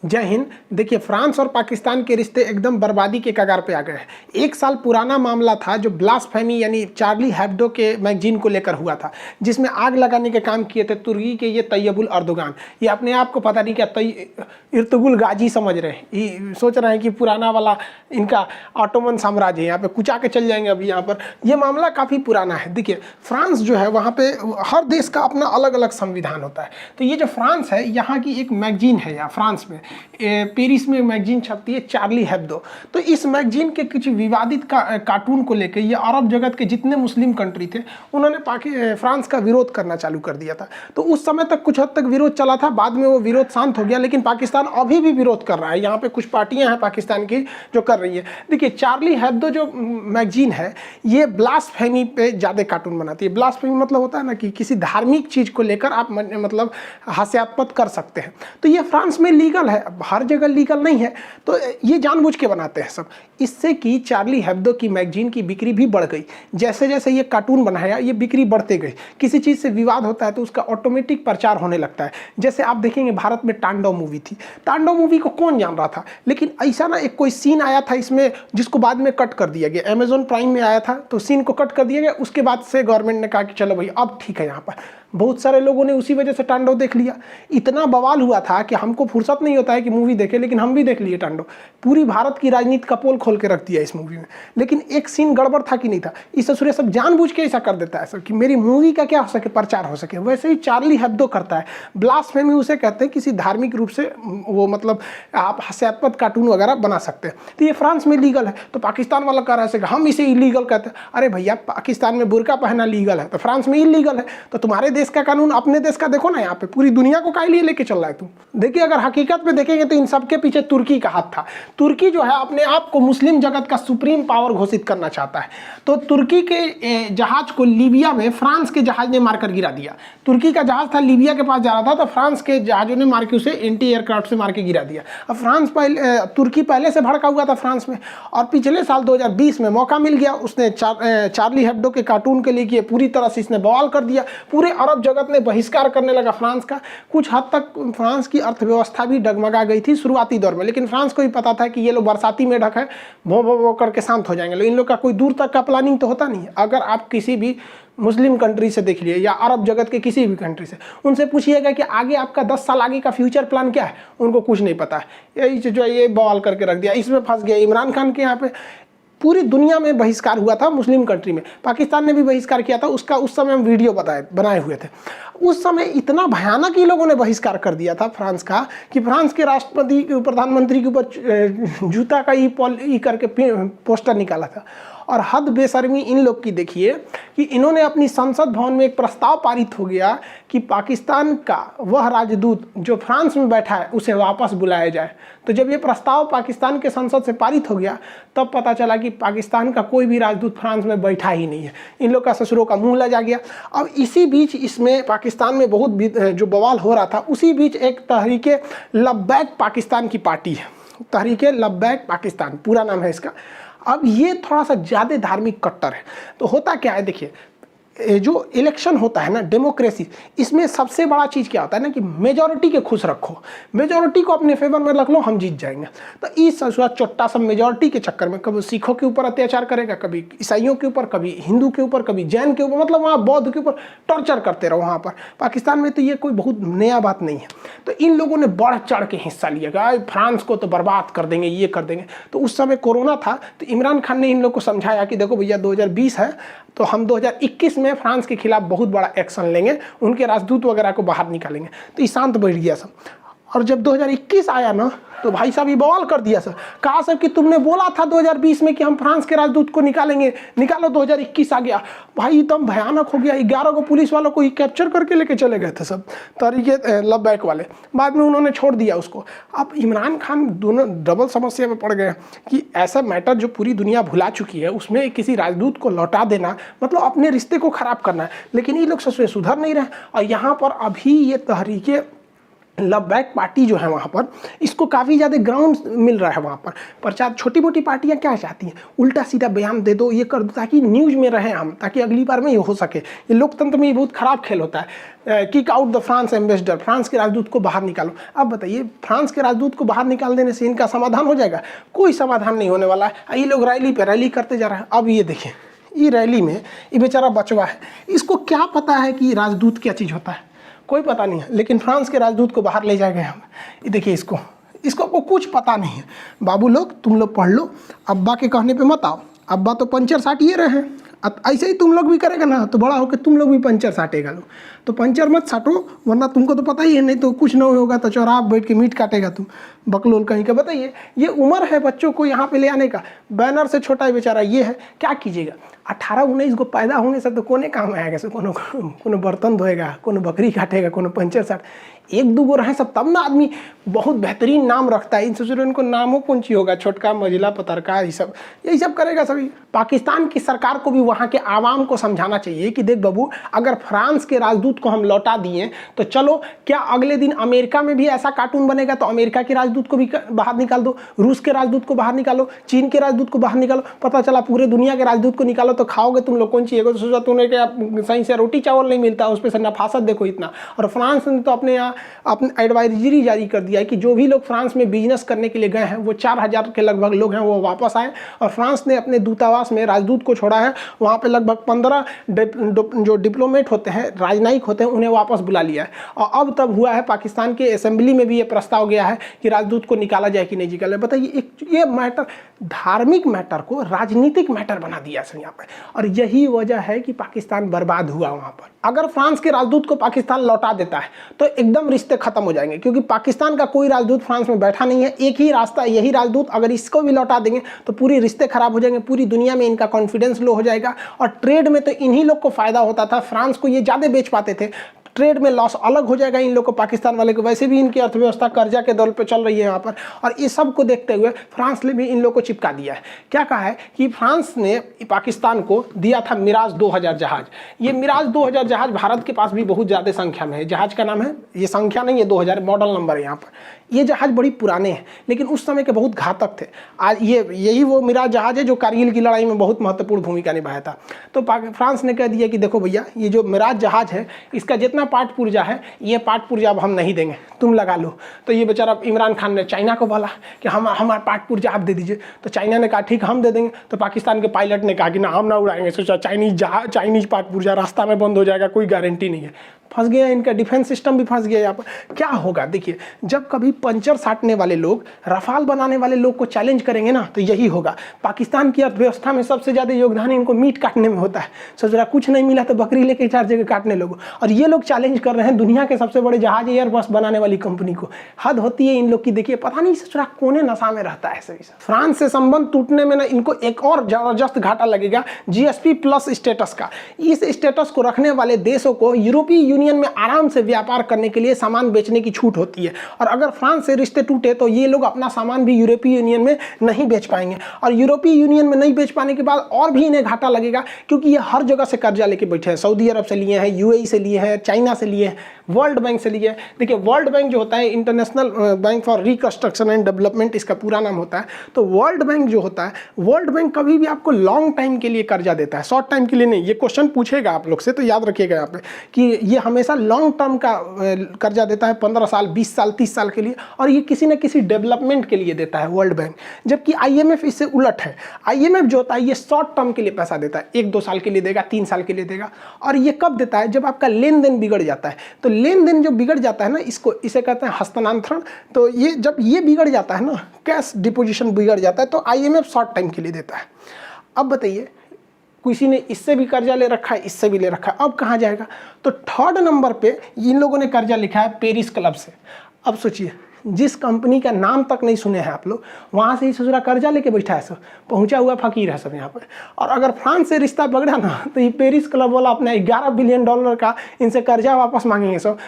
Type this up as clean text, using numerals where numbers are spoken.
जय हिंद। देखिए, फ्रांस और पाकिस्तान के रिश्ते एकदम बर्बादी के कगार पे आ गए हैं। 1 साल पुराना मामला था जो ब्लास्फेमी यानी चार्ली हेब्डो के मैगजीन को लेकर हुआ था, जिसमें आग लगाने के काम किए थे तुर्की के ये तैयबुल अर्दोगान। ये अपने आप को पता नहीं क्या इर्तुगुल गाजी समझ रहे हैं, ये सोच रहे हैं कि पुराना वाला इनका ऑटोमन साम्राज्य है, यहाँ पे कुचा के चल जाएंगे। अभी यहाँ पर ये मामला काफ़ी पुराना है। देखिए, फ्रांस जो है वहाँ पे हर देश का अपना अलग अलग संविधान होता है। तो ये जो फ्रांस है, यहाँ की एक मैगजीन है, यहाँ फ्रांस में पेरिस में मैगजीन छपती है चार्ली हेब्दो। तो इस मैगजीन के कुछ विवादित कार्टून को लेकर ये अरब जगत के जितने मुस्लिम कंट्री थे उन्होंने फ्रांस का विरोध करना चालू कर दिया था। तो उस समय तक कुछ हद तक विरोध चला था, बाद में वो विरोध शांत हो गया, लेकिन पाकिस्तान अभी भी विरोध कर रहा है। यहाँ पे कुछ पार्टियां हैं पाकिस्तान की जो कर रही है। देखिए, चार्ली हेब्दो जो मैगजीन है ये ब्लास्फेमी पे ज़्यादा कार्टून बनाती है। ब्लास्फेमी मतलब होता है ना कि किसी धार्मिक चीज़ को लेकर आप मतलब हास्यास्पद कर सकते हैं। तो ये फ्रांस में लीगल है, हर जगह लीगल नहीं है, तो ये जानबूझ के बनाते हैं सब। इससे कि चार्ली हेब्दो की मैगजीन की बिक्री भी बढ़ गई। जैसे जैसे ये कार्टून बनाया ये बिक्री बढ़ते गई। किसी चीज़ से विवाद होता है तो उसका ऑटोमेटिक प्रचार होने लगता है। जैसे आप देखेंगे भारत में तांडव मूवी थी, तांडव मूवी को कौन जान रहा था, लेकिन ऐसा ना एक कोई सीन आया था इसमें जिसको बाद में कट कर दिया गया। अमेजॉन प्राइम में आया था तो सीन को कट कर दिया गया। उसके बाद से गवर्नमेंट ने कहा कि चलो भाई अब ठीक है। यहाँ पर बहुत सारे लोगों ने उसी वजह से तांडव देख लिया। इतना बवाल हुआ था कि हमको फुर्सत नहीं होता है कि मूवी देखे, लेकिन हम भी देख लिए तांडव। पूरी भारत की राजनीति का पोल खोल के रख दिया इस मूवी में। लेकिन एक सीन गड़बड़ था कि नहीं था, इस ससुरे सब जानबूझ के ऐसा कर देता है सब कि मेरी मूवी का क्या हो सके, प्रचार हो सके। वैसे ही चार्ली हेब्दो करता है। ब्लास्फेमी उसे कहते हैं किसी धार्मिक रूप से वो मतलब आप हास्यास्पद कार्टून वगैरह बना सकते हैं। तो ये फ्रांस में लीगल है, तो पाकिस्तान वाला कह रहा है हम इसे इलीगल कहते हैं। अरे भैया, पाकिस्तान में बुर्का पहनना लीगल है तो फ्रांस में इलीगल है, तो तुम्हारे देश का कानून अपने देश का देखो ना। यहाँ पे पूरी दुनिया को काहे लिए लेके चल रहा है तुम। देखिए, अगर हकीकत में देखेंगे तो इन सबके पीछे तुर्की का हाथ था। तुर्की जो है अपने आप को मुस्लिम जगत का सुप्रीम पावर घोषित करना चाहता है। तो तुर्की के जहाज को लीबिया में फ्रांस के जहाज ने मारकर गिरा दिया। तुर्की का जहाज था, लीबिया के पास जा रहा था, तो फ्रांस के जहाजों ने मार के उसे एंटी एयरक्राफ्ट से मार के गिरा दिया। अब तुर्की पहले से भड़का हुआ था फ्रांस में, और पिछले साल 2020 में मौका मिल गया। उसने चार्ली हेब्दो के कार्टून के लिए पूरी तरह से इसने बवाल कर दिया। पूरे अरब जगत ने बहिष्कार करने लगा फ्रांस का। कुछ हद तक फ्रांस की अर्थव्यवस्था भी डगमगा गई थी शुरुआती दौर में, लेकिन फ्रांस को भी पता था कि ये लोग बरसाती में ढक है, भो भो भो करके शांत हो जाएंगे। लेकिन इन लोग का कोई दूर तक का प्लानिंग तो होता नहीं है। अगर आप किसी भी मुस्लिम कंट्री से देख लिए या अरब जगत के किसी भी कंट्री से, उनसे पूछिएगा कि आगे आपका 10 साल आगे का फ्यूचर प्लान क्या है, उनको कुछ नहीं पता है। यही जो ये बवाल करके रख दिया, इसमें फंस गया। इमरान खान के यहाँ पे पूरी दुनिया में बहिष्कार हुआ था, मुस्लिम कंट्री में। पाकिस्तान ने भी बहिष्कार किया था उसका, उस समय हम वीडियो बनाए हुए थे। उस समय इतना भयानक ही लोगों ने बहिष्कार कर दिया था फ्रांस का कि फ्रांस के राष्ट्रपति प्रधानमंत्री के ऊपर जूता का ई करके पोस्टर निकाला था। और हद बेशर्मी इन लोग की देखिए कि इन्होंने अपनी संसद भवन में एक प्रस्ताव पारित हो गया कि पाकिस्तान का वह राजदूत जो फ्रांस में बैठा है उसे वापस बुलाया जाए। तो जब ये प्रस्ताव पाकिस्तान के संसद से पारित हो गया तब पता चला कि पाकिस्तान का कोई भी राजदूत फ्रांस में बैठा ही नहीं है। इन लोग का ससुरों का मुंह लजा गया। अब इसी बीच इसमें पाकिस्तान में बहुत जो बवाल हो रहा था, उसी बीच एक तहरीके लब्बैक पाकिस्तान की पार्टी है। तहरीके लब्बैक पाकिस्तान पूरा नाम है इसका। अब ये थोड़ा सा ज़्यादा धार्मिक कट्टर है। तो होता क्या है, देखिए, जो इलेक्शन होता है ना, डेमोक्रेसी, इसमें सबसे बड़ा चीज़ क्या होता है ना कि मेजॉरिटी के खुश रखो, मेजॉरिटी को अपने फेवर में रख लो, हम जीत जाएंगे। तो इस चोट्टा सब मेजॉरिटी के चक्कर में कभी सिखों के ऊपर अत्याचार करेगा, कभी ईसाइयों के ऊपर, कभी हिंदू के ऊपर, कभी जैन के ऊपर, मतलब वहाँ बौद्ध के ऊपर टॉर्चर करते रहो। वहाँ पर पाकिस्तान में तो ये कोई बहुत नया बात नहीं है। तो इन लोगों ने बढ़ चढ़ के हिस्सा लिया कि फ्रांस को तो बर्बाद कर देंगे, ये कर देंगे। तो उस समय कोरोना था, तो इमरान खान ने इन लोग को समझाया कि देखो भैया 2020 है तो हम 2021 में फ्रांस के खिलाफ बहुत बड़ा एक्शन लेंगे, उनके राजदूत वगैरह को बाहर निकालेंगे। तो ये शांत बैठ गया सब। और जब 2021 आया ना तो भाई साहब ये बवाल कर दिया सर। कहा सर कि तुमने बोला था 2020 में कि हम फ्रांस के राजदूत को निकालेंगे, निकालो। 2021 आ गया, भाई एकदम भयानक हो गया। 11 को पुलिस वालों को कैप्चर करके लेके चले गए थे सब तरीके लब्बैक वाले। बाद में उन्होंने छोड़ दिया उसको। अब इमरान खान दोनों डबल समस्या में पड़ गए कि ऐसा मैटर जो पूरी दुनिया भुला चुकी है उसमें किसी राजदूत को लौटा देना मतलब अपने रिश्ते को ख़राब करना है। लेकिन ये लोग सुधर नहीं रहे। और यहाँ पर अभी ये तहरीके लबैक पार्टी जो है वहाँ पर, इसको काफ़ी ज़्यादा ग्राउंड मिल रहा है वहाँ पर। प्रचार छोटी मोटी पार्टियाँ क्या चाहती हैं, उल्टा सीधा बयान दे दो, ये कर दो, ताकि न्यूज़ में रहें हम, ताकि अगली बार में ये हो सके। ये लोकतंत्र में ये बहुत ख़राब खेल होता है। Kick out the France ambassador, France के राजदूत को बाहर निकालो। अब बताइए, फ्रांस के राजदूत को बाहर निकाल देने से इनका समाधान हो जाएगा? कोई समाधान नहीं होने वाला है। ये लोग रैली पे रैली करते जा रहे हैं। अब ये देखिए, ये रैली में ये बेचारा बचवा है, इसको क्या पता है कि राजदूत क्या चीज़ होता है? कोई पता नहीं है। लेकिन फ्रांस के राजदूत को बाहर ले जाए गए हम। ये देखिए, इसको कुछ पता नहीं है। बाबू लोग, तुम लोग पढ़ लो, अब्बा के कहने पे मत आओ। अब्बा तो पंचर साटिए रहे हैं, ऐसे ही तुम लोग भी करेगा ना तो बड़ा होकर तुम लोग भी पंचर साटेगा लो। तो पंचर मत साटो, वरना तुमको तो पता ही है, नहीं तो कुछ नहीं होगा तो चौराहा बैठ के मीट काटेगा तुम, बकलोल कहीं का। बताइए, ये उम्र है बच्चों को यहाँ पे ले आने का। बैनर से छोटा ही बेचारा ये है, क्या कीजिएगा। 18-19 को पैदा होने से तो कोने काम आएगा से, कोनो बर्तन धोएगा, कोनो बकरी काटेगा, कोनो पंचर साट। एक दो गो रहे सब तब ना आदमी बहुत बेहतरीन नाम रखता है। इन सोचो इनको नामों कौन ची होगा, छोटका मझिला पतरका, यही सब करेगा सभी। पाकिस्तान की सरकार को भी वहाँ के आवाम को समझाना चाहिए कि देख बाबू, अगर फ्रांस के राजदूत को हम लौटा दिए तो चलो, क्या अगले दिन अमेरिका में भी ऐसा कार्टून बनेगा तो अमेरिका के राजदूत को भी बाहर निकाल दो, रूस के राजदूत को बाहर निकालो, चीन के राजदूत को बाहर निकालो। पता चला पूरे दुनिया के राजदूत को निकालो तो खाओगे तुम लोग कौन चाहिए? तो सोचा तुमने क्या सही से रोटी चावल नहीं मिलता, उस पर से नफासत देखो इतना। और फ्रांस ने तो अपने यहाँ अपने एडवाइजरी जारी कर दिया है कि जो भी लोग फ्रांस में बिजनेस करने के लिए गए हैं, वो 4000 के लगभग लोग हैं, वो वापस आए। और फ्रांस ने अपने दूतावास में राजदूत को छोड़ा है, वहाँ पे लगभग 15 जो डिप्लोमेट होते हैं, राजनयिक होते हैं, उन्हें वापस बुला लिया है। और अब तब हुआ है पाकिस्तान के असेंबली में भी ये प्रस्ताव गया है कि राजदूत को निकाला जाए कि नहीं निकाला। बताइए, ये मैटर, धार्मिक मैटर को राजनीतिक मैटर बना दिया है यहाँ पर। और यही वजह है कि पाकिस्तान बर्बाद हुआ वहाँ पर। अगर फ्रांस के राजदूत को पाकिस्तान लौटा देता है तो एकदम रिश्ते खत्म हो जाएंगे, क्योंकि पाकिस्तान का कोई राजदूत फ्रांस में बैठा नहीं है। एक ही रास्ता, यही राजदूत, अगर इसको भी लौटा देंगे तो पूरी रिश्ते खराब हो जाएंगे, पूरी दुनिया में इनका कॉन्फिडेंस लो हो जाएगा। और ट्रेड में तो इन्हीं लोग को फायदा होता था, फ्रांस को ये ज़्यादा बेच पाते थे। ट्रेड में लॉस अलग हो जाएगा इन लोग को, पाकिस्तान वाले को। वैसे भी इनकी अर्थव्यवस्था कर्जा के दौर पे चल रही है यहाँ पर। और इस सब को देखते हुए फ्रांस ने भी इन लोग को चिपका दिया है। क्या कहा है कि फ्रांस ने पाकिस्तान को दिया था मिराज 2000 जहाज। ये मिराज 2000 जहाज भारत के पास भी बहुत ज़्यादा संख्या में है। जहाज का नाम है, ये संख्या नहीं है, 2000 मॉडल नंबर है यहाँ पर। ये जहाज बड़ी पुराने हैं, लेकिन उस समय के बहुत घातक थे। आज यही वो मिराज जहाज है जो कारगिल की लड़ाई में बहुत महत्वपूर्ण भूमिका निभाया था। तो फ्रांस ने कह दिया कि देखो भैया, ये जो मिराज जहाज है, इसका जितना पार्ट पुर्जा है, ये पार्ट पुर्जा अब हम नहीं देंगे, तुम लगा लो। तो ये बेचारा इमरान खान ने चाइना को बोला कि हमारा पार्ट पुर्जा आप दे दीजिए। तो चाइना ने कहा ठीक, हम दे देंगे। तो पाकिस्तान के पायलट ने कहा कि ना, हम ना उड़ाएंगे। सोचा चाइनीज पार्ट पुर्जा रास्ता में बंद हो जाएगा, कोई गारंटी नहीं है। फंस गया, इनका डिफेंस सिस्टम भी फंस गया यहाँ पर। क्या होगा देखिए, जब कभी पंचर साटने वाले लोग रफाल बनाने वाले लोग को चैलेंज करेंगे ना, तो यही होगा। पाकिस्तान की अर्थव्यवस्था में सबसे ज़्यादा योगदान इनको मीट काटने में होता है। सोच रहा कुछ नहीं मिला तो बकरी लेके 4 जगह काटने लोगों। और ये लोग चैलेंज कर रहे हैं दुनिया के सबसे बड़े जहाज एयरबस बनाने वाली कंपनी को। हद होती है इन लोग की। देखिए, पता नहीं सोच रहा कोने नशा में रहता है सभी। फ्रांस से संबंध टूटने में ना इनको एक और जबरदस्त घाटा लगेगा, GSP+ स्टेटस का। इस स्टेटस को रखने वाले देशों को यूरोपीय यूनियन में आराम से व्यापार करने के लिए सामान बेचने की छूट होती है। और अगर फ्रांस से रिश्ते टूटे तो ये लोग अपना सामान भी यूरोपीय यूनियन में नहीं बेच पाएंगे। और यूरोपीय यूनियन में नहीं बेच पाने के बाद और भी इन्हें घाटा लगेगा, क्योंकि ये हर जगह से कर्जा लेके बैठे हैं। सऊदी अरब से लिए हैं, UAE से लिए हैं, चाइना से लिए हैं, वर्ल्ड बैंक से लिए हैं। देखिए, वर्ल्ड बैंक जो होता है, international bank for reconstruction and development इसका पूरा नाम होता है। तो वर्ल्ड बैंक जो होता है, वर्ल्ड बैंक कभी भी आपको लॉन्ग टाइम के लिए कर्जा देता है, शॉर्ट टाइम के लिए नहीं। ये क्वेश्चन पूछेगा आप लोग से, तो याद रखिएगा यहाँ पे कि ये हमेशा लॉन्ग टर्म का कर्जा देता है, 15 साल, 20 साल, 30 साल के लिए। और ये किसी न किसी डेवलपमेंट के लिए देता है वर्ल्ड बैंक। जबकि IMF इससे उलट है। IMF जो होता है, ये शॉर्ट टर्म के लिए पैसा देता है, 1-2 साल के लिए देगा, 3 साल के लिए देगा। और ये कब देता है? जब आपका लेन देन बिगड़ जाता है। तो लेन देन जो बिगड़ जाता है ना, इसे कहते हैं हस्तांतरण। तो ये जब ये बिगड़ जाता है ना, कैश डिपोजिशन बिगड़ जाता है, तो IMF शॉर्ट टाइम के लिए देता है। अब बताइए, किसी ने इससे भी कर्जा ले रखा है, इससे भी ले रखा है, अब कहाँ जाएगा? तो 3rd नंबर पे इन लोगों ने कर्जा लिखा है पेरिस क्लब से। अब सोचिए, जिस कंपनी का नाम तक नहीं सुने हैं आप लोग, वहाँ से ही ससुरा कर्जा लेके बैठा है सब, पहुँचा हुआ फकीर है सब यहाँ पर। और अगर फ्रांस से रिश्ता बिगड़ा ना, तो ये पेरिस क्लब वाला अपना $11 बिलियन का इनसे कर्जा वापस मांगेंगे सब।